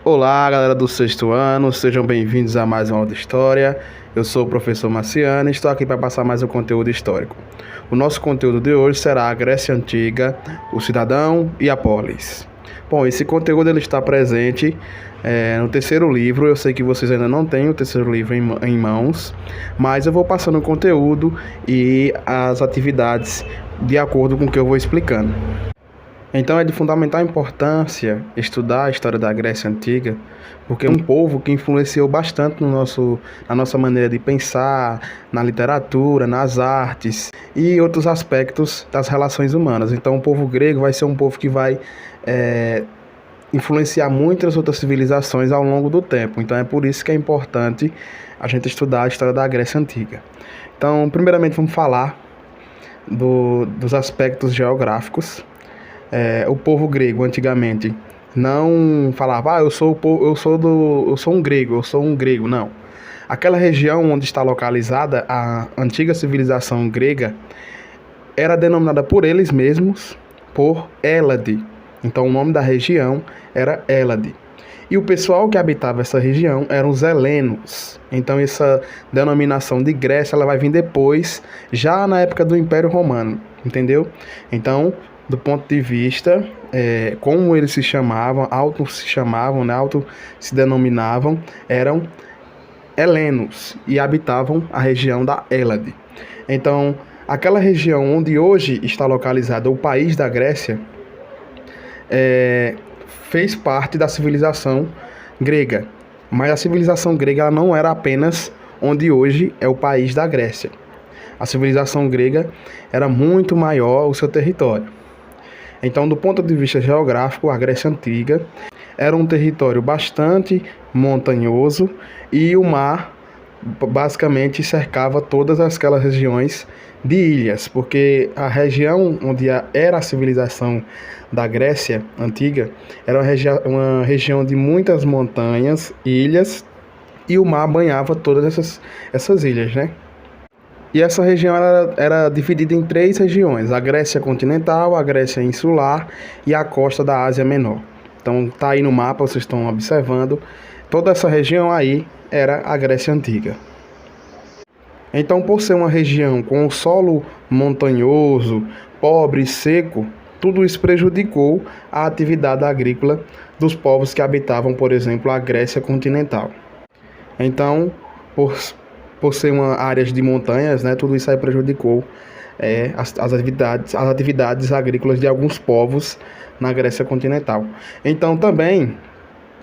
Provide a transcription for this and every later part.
Olá, galera do sexto ano, sejam bem-vindos a mais uma aula de história. Eu sou o professor Marciano e estou aqui para passar mais um conteúdo histórico. O nosso conteúdo de hoje será a Grécia Antiga, o cidadão e a polis. Bom, esse conteúdo ele está presente no terceiro livro. Eu sei que vocês ainda não têm o terceiro livro em mãos, mas eu vou passando o conteúdo e as atividades de acordo com o que eu vou explicando. Então é de fundamental importância estudar a história da Grécia Antiga, porque é um povo que influenciou bastante na nossa maneira de pensar, na literatura, nas artes e outros aspectos das relações humanas. Então o povo grego vai ser um povo que vai influenciar muitas outras civilizações ao longo do tempo. Então é por isso que é importante a gente estudar a história da Grécia Antiga. Então, primeiramente vamos falar dos aspectos geográficos. O povo grego antigamente não falava, eu sou um grego, não. Aquela região onde está localizada a antiga civilização grega era denominada por eles mesmos por Hélade. Então o nome da região era Hélade. E o pessoal que habitava essa região eram os helenos. Então essa denominação de Grécia ela vai vir depois, já na época do Império Romano, entendeu? Então, do ponto de vista, como eles se chamavam, auto se denominavam, eram helenos e habitavam a região da Hélade. Então, aquela região onde hoje está localizado o país da Grécia, fez parte da civilização grega. Mas a civilização grega ela não era apenas onde hoje é o país da Grécia. A civilização grega era muito maior o seu território. Então, do ponto de vista geográfico, a Grécia Antiga era um território bastante montanhoso e o mar basicamente cercava todas aquelas regiões de ilhas, porque a região onde era a civilização da Grécia Antiga era uma região de muitas montanhas, ilhas, e o mar banhava todas essas ilhas, né? E essa região era dividida em três regiões: a Grécia continental, a Grécia insular e a costa da Ásia Menor. Então tá aí no mapa, vocês estão observando. Toda essa região aí era a Grécia Antiga. Então, por ser uma região com o solo montanhoso, pobre e seco, tudo isso prejudicou a atividade agrícola dos povos que habitavam, por exemplo, a Grécia continental. Então, por ser uma área de montanhas, né, tudo isso aí prejudicou as atividades agrícolas de alguns povos na Grécia continental. Então também,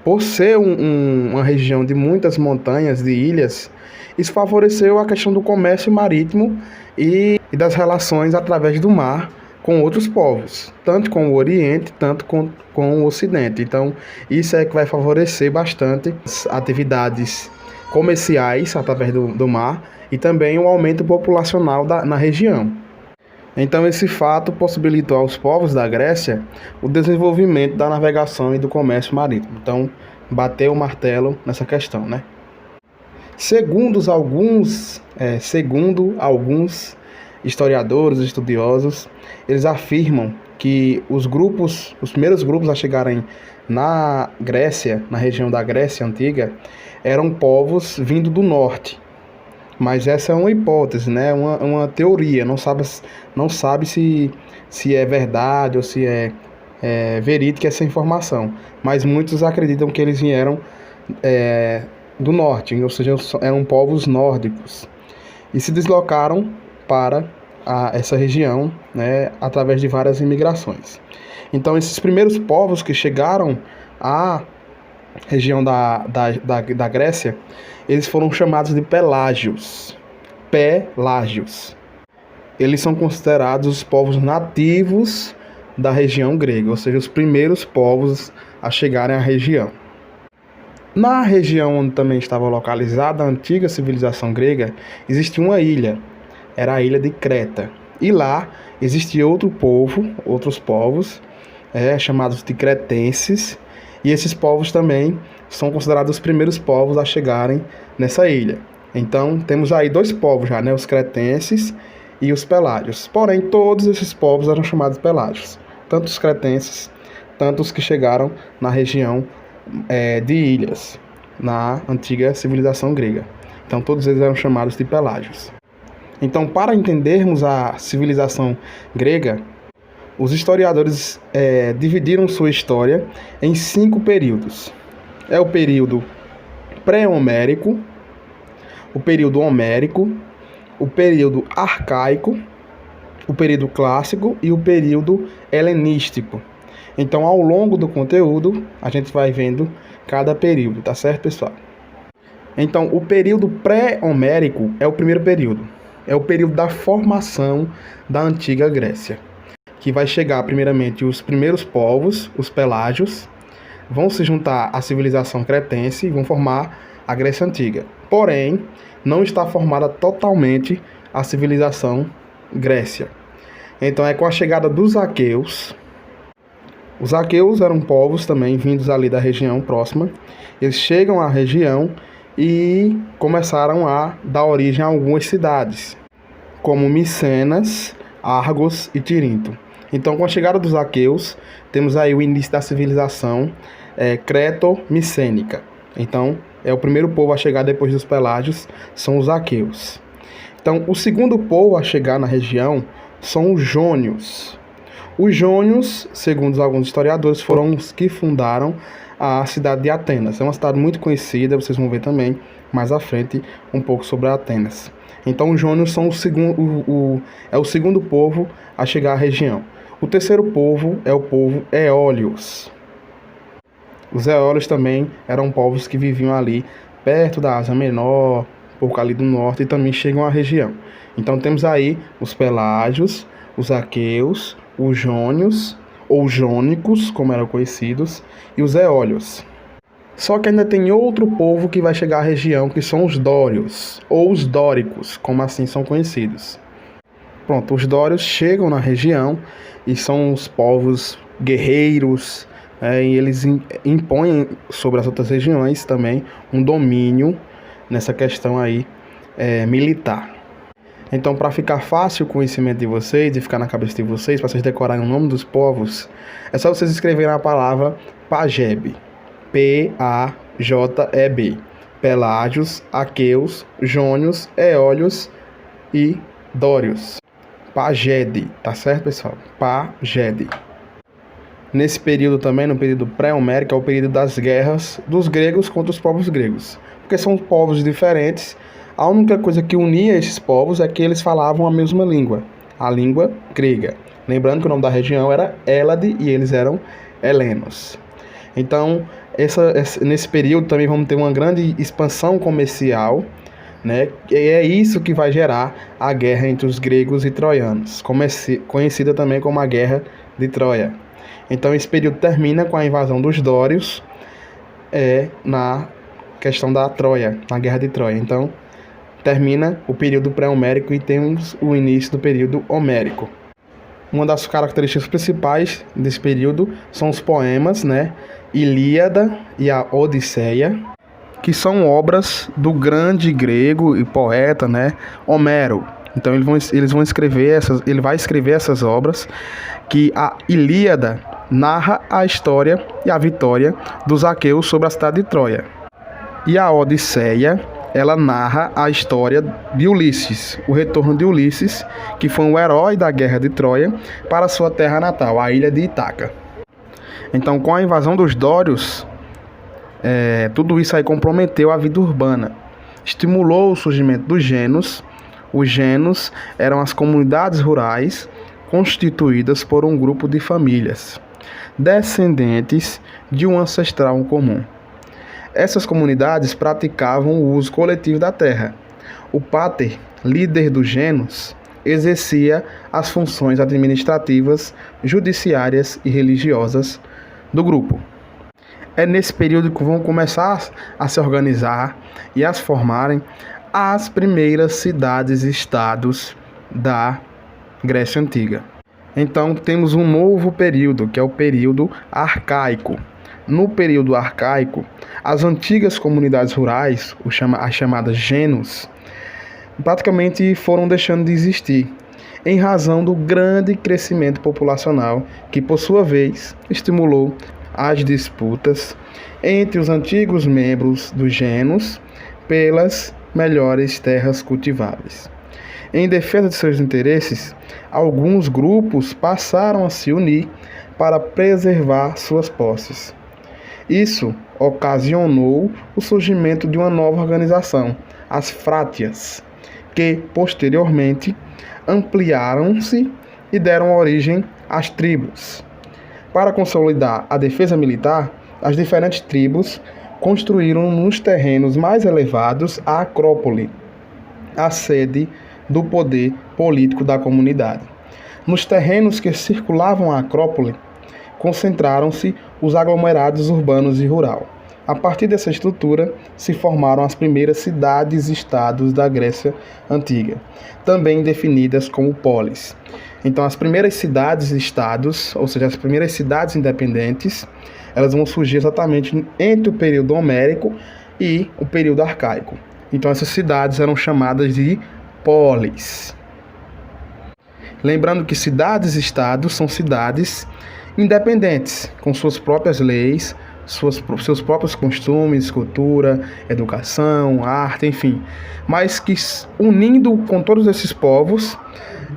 por ser uma região de muitas montanhas, de ilhas, isso favoreceu a questão do comércio marítimo e das relações através do mar com outros povos, tanto com o Oriente, tanto com o Ocidente. Então isso é que vai favorecer bastante as atividades comerciais através do mar e também o aumento populacional na região. Então esse fato possibilitou aos povos da Grécia o desenvolvimento da navegação e do comércio marítimo. Então bateu o martelo nessa questão, né? Segundo alguns historiadores, estudiosos, eles afirmam que os primeiros grupos a chegarem na Grécia, na região da Grécia Antiga, eram povos vindo do norte. Mas essa é uma hipótese, né? Uma teoria. Não sabe se é verdade ou se é verídica essa informação. Mas muitos acreditam que eles vieram do norte, ou seja, eram povos nórdicos. E se deslocaram para essa região, né, através de várias imigrações. Então, esses primeiros povos que chegaram à região da Grécia, eles foram chamados de pelágios. Eles são considerados os povos nativos da região grega, ou seja, os primeiros povos a chegarem à região. Na região onde também estava localizada a antiga civilização grega, existia uma ilha, era a ilha de Creta. E lá existia outros povos, chamados de cretenses, e esses povos também são considerados os primeiros povos a chegarem nessa ilha. Então, temos aí dois povos já, né? Os cretenses e os pelágios. Porém, todos esses povos eram chamados pelágios. Tanto os cretenses, tanto os que chegaram na região de ilhas na antiga civilização grega. Então todos eles eram chamados de pelágios. Então, para entendermos a civilização grega, os historiadores dividiram sua história em 5 períodos. É o período pré-homérico, o período homérico, o período arcaico, o período clássico e o período helenístico. Então, ao longo do conteúdo, a gente vai vendo cada período, tá certo, pessoal? Então, o período pré-homérico é o primeiro período. É o período da formação da antiga Grécia, que vai chegar primeiramente os primeiros povos, os pelágios, vão se juntar à civilização cretense e vão formar a Grécia Antiga. Porém, não está formada totalmente a civilização Grécia. Então é com a chegada dos aqueus. Os aqueus eram povos também vindos ali da região próxima. Eles chegam à região e começaram a dar origem a algumas cidades, como Micenas, Argos e Tirinto. Então, com a chegada dos aqueus, temos aí o início da civilização creto-micênica. Então, é o primeiro povo a chegar depois dos pelágios, são os aqueus. Então, o segundo povo a chegar na região são os jônios. Os jônios, segundo alguns historiadores, foram os que fundaram a cidade de Atenas. É uma cidade muito conhecida, vocês vão ver também mais à frente um pouco sobre Atenas. Então, os jônios são o segundo povo a chegar à região. O terceiro povo é o povo eólios. Os eólios também eram povos que viviam ali perto da Ásia Menor, um pouco ali do norte, e também chegam à região. Então, temos aí os pelágios, os aqueus, os jônios, ou jônicos, como eram conhecidos, e os eólios. Só que ainda tem outro povo que vai chegar à região, que são os dórios, ou os dóricos, como assim são conhecidos. Pronto, os dórios chegam na região e são os povos guerreiros, e eles impõem sobre as outras regiões também um domínio nessa questão aí militar. Então, para ficar fácil o conhecimento de vocês e ficar na cabeça de vocês, para vocês decorarem o nome dos povos, é só vocês escreverem a palavra Pagebe. P-A-J-E-B. Pelágios, aqueus, jônios, eólios e dórios. Pagede, tá certo, pessoal? Pagede. Nesse período também, no período pré-homérico, é o período das guerras dos gregos contra os povos gregos. Porque são povos diferentes. A única coisa que unia esses povos é que eles falavam a mesma língua, a língua grega. Lembrando que o nome da região era Hélade e eles eram helenos. Então, nesse período também vamos ter uma grande expansão comercial, né? E é isso que vai gerar a guerra entre os gregos e troianos, conhecida também como a Guerra de Troia. Então, esse período termina com a invasão dos dórios na questão da Troia, na Guerra de Troia. Então, termina o período pré-homérico e temos o início do período homérico. Uma das características principais desse período são os poemas, né? Ilíada e a Odisseia, que são obras do grande grego e poeta, né? Homero. Então ele vai escrever essas obras, que a Ilíada narra a história e a vitória dos aqueus sobre a cidade de Troia. E a Odisseia, ela narra a história de Ulisses, o retorno de Ulisses, que foi um herói da Guerra de Troia, para sua terra natal, a ilha de Ítaca. Então, com a invasão dos dórios, tudo isso aí comprometeu a vida urbana, estimulou o surgimento dos genos. Os genos eram as comunidades rurais constituídas por um grupo de famílias, descendentes de um ancestral comum. Essas comunidades praticavam o uso coletivo da terra. O pater, líder dos genos, exercia as funções administrativas, judiciárias e religiosas do grupo. É nesse período que vão começar a se organizar e a se formarem as primeiras cidades-estados da Grécia Antiga. Então temos um novo período, que é o período arcaico. No período arcaico, as antigas comunidades rurais, as chamadas genos, praticamente foram deixando de existir, em razão do grande crescimento populacional que, por sua vez, estimulou as disputas entre os antigos membros do genus pelas melhores terras cultiváveis. Em defesa de seus interesses, alguns grupos passaram a se unir para preservar suas posses. Isso ocasionou o surgimento de uma nova organização, as frátias, que posteriormente ampliaram-se e deram origem às tribos. Para consolidar a defesa militar, as diferentes tribos construíram nos terrenos mais elevados a Acrópole, a sede do poder político da comunidade. Nos terrenos que circulavam a Acrópole, concentraram-se os aglomerados urbanos e rural. A partir dessa estrutura, se formaram as primeiras cidades-estados da Grécia Antiga, também definidas como polis. Então, as primeiras cidades-estados, ou seja, as primeiras cidades independentes, elas vão surgir exatamente entre o período homérico e o período arcaico. Então, essas cidades eram chamadas de polis. Lembrando que cidades-estados são cidades independentes, com suas próprias leis, seus próprios costumes, cultura, educação, arte, enfim. Mas que, unindo com todos esses povos,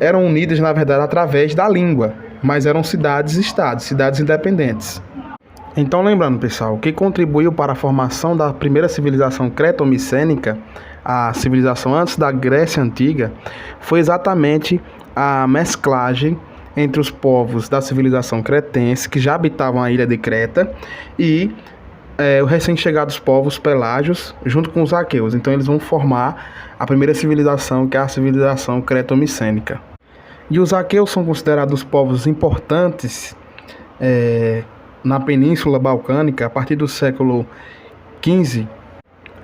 eram unidas, na verdade, através da língua. Mas eram cidades-estados, cidades independentes. Então, lembrando, pessoal, o que contribuiu para a formação da primeira civilização creto-micênica, a civilização antes da Grécia Antiga, foi exatamente a mesclagem entre os povos da civilização cretense, que já habitavam a ilha de Creta, e os recém-chegados povos pelágios, junto com os aqueus. Então eles vão formar a primeira civilização, que é a civilização creto-micênica. E os aqueus são considerados povos importantes na Península Balcânica a partir do século XV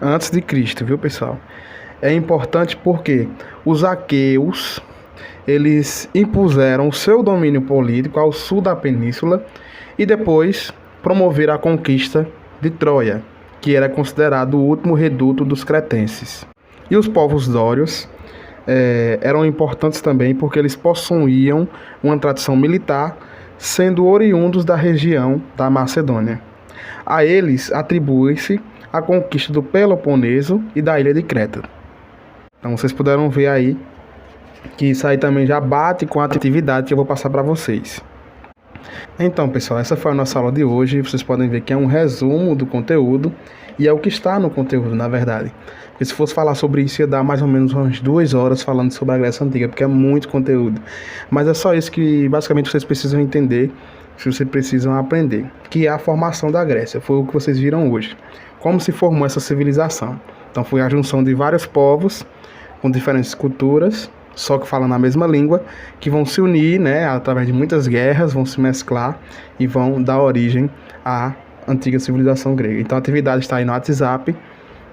a.C., viu, pessoal? É importante porque os aqueus eles impuseram o seu domínio político ao sul da península e depois promoveram a conquista de Troia, que era considerado o último reduto dos cretenses. E os povos dórios eram importantes também porque eles possuíam uma tradição militar, sendo oriundos da região da Macedônia. A eles atribui-se a conquista do Peloponeso e da ilha de Creta. Então vocês puderam ver aí que isso aí também já bate com a atividade que eu vou passar para vocês. Então, pessoal, essa foi a nossa aula de hoje. Vocês podem ver que é um resumo do conteúdo e é o que está no conteúdo, na verdade. Porque se fosse falar sobre isso, ia dar mais ou menos umas 2 horas falando sobre a Grécia Antiga, porque é muito conteúdo. Mas é só isso que, basicamente, vocês precisam entender, se vocês precisam aprender, que é a formação da Grécia. Foi o que vocês viram hoje. Como se formou essa civilização. Então, foi a junção de vários povos com diferentes culturas, só que falam a mesma língua, que vão se unir, através de muitas guerras, vão se mesclar e vão dar origem à antiga civilização grega. Então a atividade está aí no WhatsApp,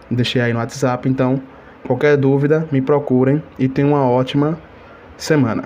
deixei aí no WhatsApp, então qualquer dúvida me procurem e tenham uma ótima semana.